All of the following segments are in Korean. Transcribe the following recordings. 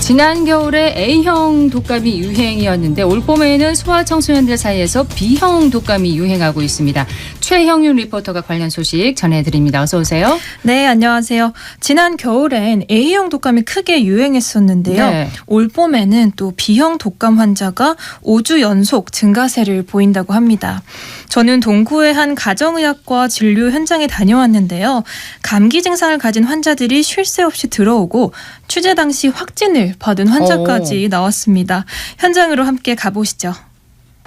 지난 겨울에 A형 독감이 유행이었는데 올봄에는 소아청소년들 사이에서 B형 독감이 유행하고 있습니다. 최형윤 리포터가 관련 소식 전해드립니다. 어서 오세요. 네, 안녕하세요. 지난 겨울엔 A형 독감이 크게 유행했었는데요. 네. 올봄에는 또 B형 독감 환자가 5주 연속 증가세를 보인다고 합니다. 저는 동구의 한 가정의학과 진료 현장에 다녀왔는데요. 감기 증상을 가진 환자들이 쉴 새 없이 들어오고 취재 당시 확진을 받은 환자까지 나왔습니다. 현장으로 함께 가보시죠.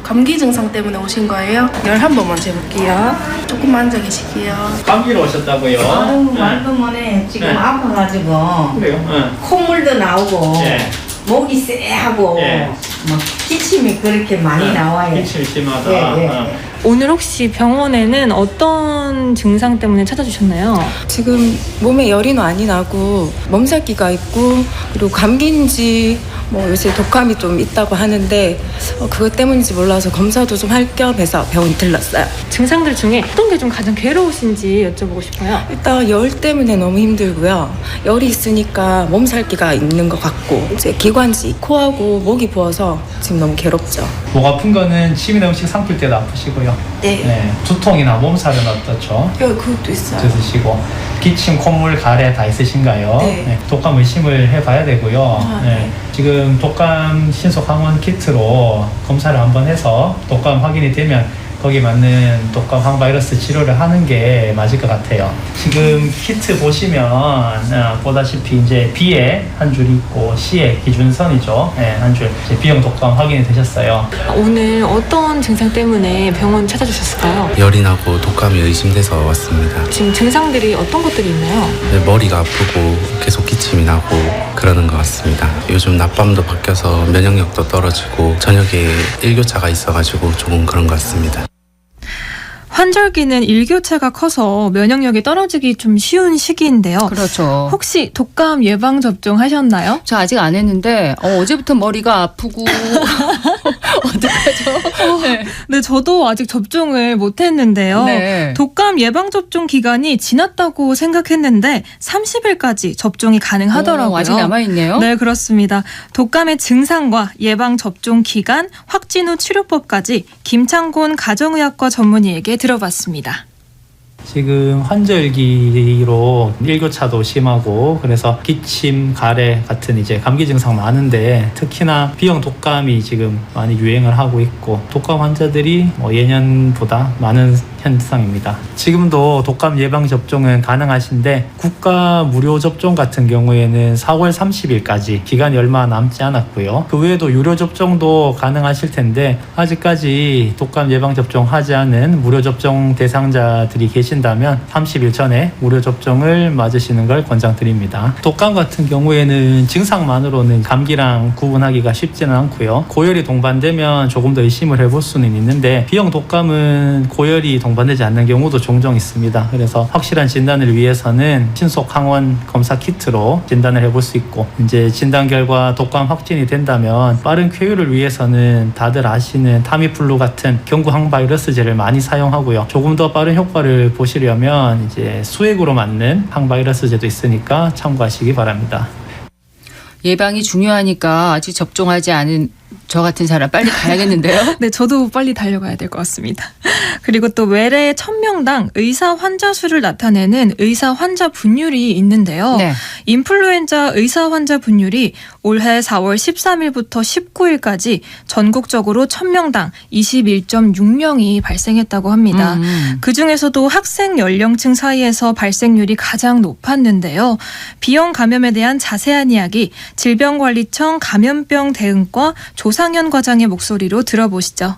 감기 증상 때문에 오신 거예요? 열 한 번만 재볼게요. 조금만 앉아 계실게요. 감기로 오셨다고요? 아유, 말도 못해. 지금 네. 아파가지고 그래요? 응. 콧물도 나오고 예. 목이 쎄하고 예. 막 기침이 그렇게 많이 나와요. 기침 심하다. 예, 예. 응. 오늘 혹시 병원에는 어떤 증상 때문에 찾아주셨나요? 지금 몸에 열이 많이 나고 몸살기가 있고 그리고 감기인지 뭐 요새 독감이 좀 있다고 하는데 그것 때문인지 몰라서 검사도 좀 할 겸 해서 병원 들렀어요. 증상들 중에 어떤 게 좀 가장 괴로우신지 여쭤보고 싶어요. 일단 열 때문에 너무 힘들고요. 열이 있으니까 몸살기가 있는 것 같고 이제 기관지 코하고 목이 부어서 지금 너무 괴롭죠. 목 아픈 거는 침이나 음식 삼킬 때도 아프시고요. 네. 두통이나 몸살은 어떻죠? 그것도 있어요. 있으시고 기침, 콧물, 가래 다 있으신가요? 네. 독감 의심을 해봐야 되고요. 네. 지금 독감 신속 항원 키트로 검사를 한번 해서 독감 확인이 되면 거기 맞는 독감 항바이러스 치료를 하는 게 맞을 것 같아요. 지금 키트 보시면 보다시피 이제 B에 한 줄 있고 C에 기준선이죠. 한 줄. B형 독감 확인이 되셨어요. 오늘 어떤 증상 때문에 병원 찾아주셨을까요? 열이 나고 독감이 의심돼서 왔습니다. 지금 증상들이 어떤 것들이 있나요? 머리가 아프고 계속 기침이 나고 그러는 것 같습니다. 요즘 낮밤도 바뀌어서 면역력도 떨어지고 저녁에 일교차가 있어가지고 조금 그런 것 같습니다. 환절기는 일교차가 커서 면역력이 떨어지기 좀 쉬운 시기인데요. 그렇죠. 혹시 독감 예방 접종 하셨나요? 저 아직 안 했는데 어제부터 머리가 아프고 어떡하죠? 네, 저도 아직 접종을 못 했는데요. 네. 독감 예방 접종 기간이 지났다고 생각했는데 30일까지 접종이 가능하더라고요. 아직 남아있네요. 네, 그렇습니다. 독감의 증상과 예방 접종 기간, 확진 후 치료법까지 김창곤 가정의학과 전문의에게 들어봤습니다. 지금 환절기로 일교차도 심하고 그래서 기침, 가래 같은 이제 감기 증상 많은데 특히나 B형 독감이 지금 많이 유행을 하고 있고 독감 환자들이 예년보다 많은 현상입니다. 지금도 독감 예방 접종은 가능하신데 국가 무료 접종 같은 경우에는 4월 30일까지 기간이 얼마 남지 않았고요. 그 외에도 유료 접종도 가능하실 텐데 아직까지 독감 예방 접종 하지 않은 무료 접종 대상자들이 계신다면 30일 전에 무료 접종을 맞으시는 걸 권장드립니다. 독감 같은 경우에는 증상만으로는 감기랑 구분하기가 쉽지는 않고요. 고열이 동반되면 조금 더 의심을 해볼 수는 있는데 B형 독감은 고열이 동반되지 않는 경우도 종종 있습니다. 그래서 확실한 진단을 위해서는 신속 항원 검사 키트로 진단을 해볼 수 있고 이제 진단 결과 독감 확진이 된다면 빠른 쾌유를 위해서는 다들 아시는 타미플루 같은 경구 항바이러스제를 많이 사용하고요. 조금 더 빠른 효과를 보시려면 이제 수액으로 맞는 항바이러스제도 있으니까 참고하시기 바랍니다. 예방이 중요하니까 아직 접종하지 않은 저 같은 사람 빨리 가야겠는데요. 네, 저도 빨리 달려가야 될 것 같습니다. 그리고 또 외래 1000명당 의사 환자 수를 나타내는 의사 환자 분율이 있는데요. 네. 인플루엔자 의사 환자 분율이 올해 4월 13일부터 19일까지 전국적으로 1000명당 21.6명이 발생했다고 합니다. 그중에서도 학생 연령층 사이에서 발생률이 가장 높았는데요. B형 감염에 대한 자세한 이야기 질병관리청 감염병 대응과 조상현 과장의 목소리로 들어보시죠.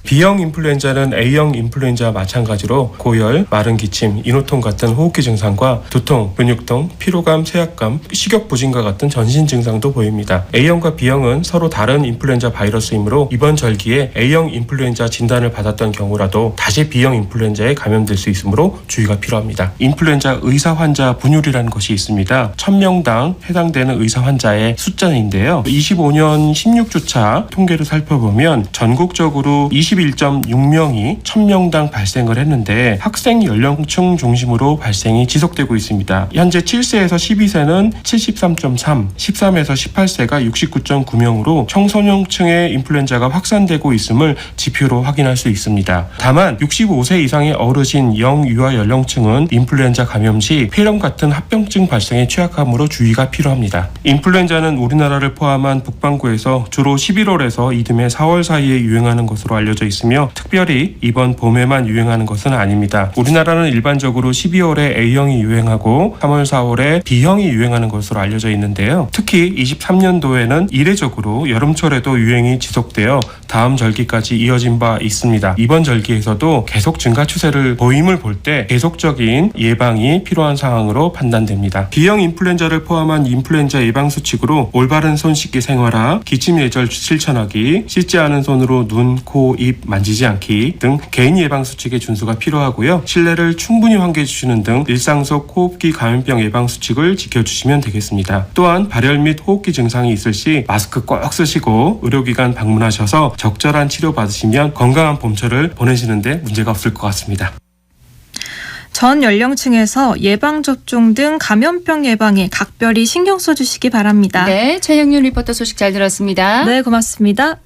B형 인플루엔자는 A형 인플루엔자와 마찬가지로 고열, 마른 기침, 인후통 같은 호흡기 증상과 두통, 근육통, 피로감, 쇠약감, 식욕부진과 같은 전신 증상도 보입니다. A형과 B형은 서로 다른 인플루엔자 바이러스이므로 이번 절기에 A형 인플루엔자 진단을 받았던 경우라도 다시 B형 인플루엔자에 감염될 수 있으므로 주의가 필요합니다. 인플루엔자 의사 환자 분율이라는 것이 있습니다. 1000명당 해당되는 의사 환자의 숫자인데요. 25년 16주차 통계를 살펴보면 전국적으로 51.6명이 1000명당 발생을 했는데 학생 연령층 중심으로 발생이 지속되고 있습니다. 현재 7세에서 12세는 73.3, 13에서 18세가 69.9명으로 청소년층의 인플루엔자가 확산되고 있음을 지표로 확인할 수 있습니다. 다만 65세 이상의 어르신 영유아 연령층은 인플루엔자 감염 시 폐렴 같은 합병증 발생에 취약하므로 주의가 필요합니다. 인플루엔자는 우리나라를 포함한 북반구에서 주로 11월에서 이듬해 4월 사이에 유행하는 것으로 알려져 있으며 특별히 이번 봄에만 유행하는 것은 아닙니다. 우리나라는 일반적으로 12월에 A형이 유행하고 3월, 4월에 B형이 유행하는 것으로 알려져 있는데요. 특히 23년도에는 이례적으로 여름철에도 유행이 지속되어 다음 절기까지 이어진 바 있습니다. 이번 절기에서도 계속 증가 추세를 보임을 볼 때 계속적인 예방이 필요한 상황으로 판단됩니다. B형 인플루엔자를 포함한 인플루엔자 예방 수칙으로 올바른 손 씻기 생활화, 기침 예절 실천하기, 씻지 않은 손으로 눈, 코, 입 만지지 않기 등 개인 예방 수칙의 준수가 필요하고요. 실내를 충분히 환기해 주시는 등 일상 속 호흡기 감염병 예방 수칙을 지켜주시면 되겠습니다. 또한 발열 및 호흡기 증상이 있을 시 마스크 꼭 쓰시고 의료기관 방문하셔서 적절한 치료 받으시면 건강한 봄철을 보내시는데 문제가 없을 것 같습니다. 전 연령층에서 예방접종 등 감염병 예방에 각별히 신경 써주시기 바랍니다. 네, 최형윤 리포터 소식 잘 들었습니다. 네, 고맙습니다.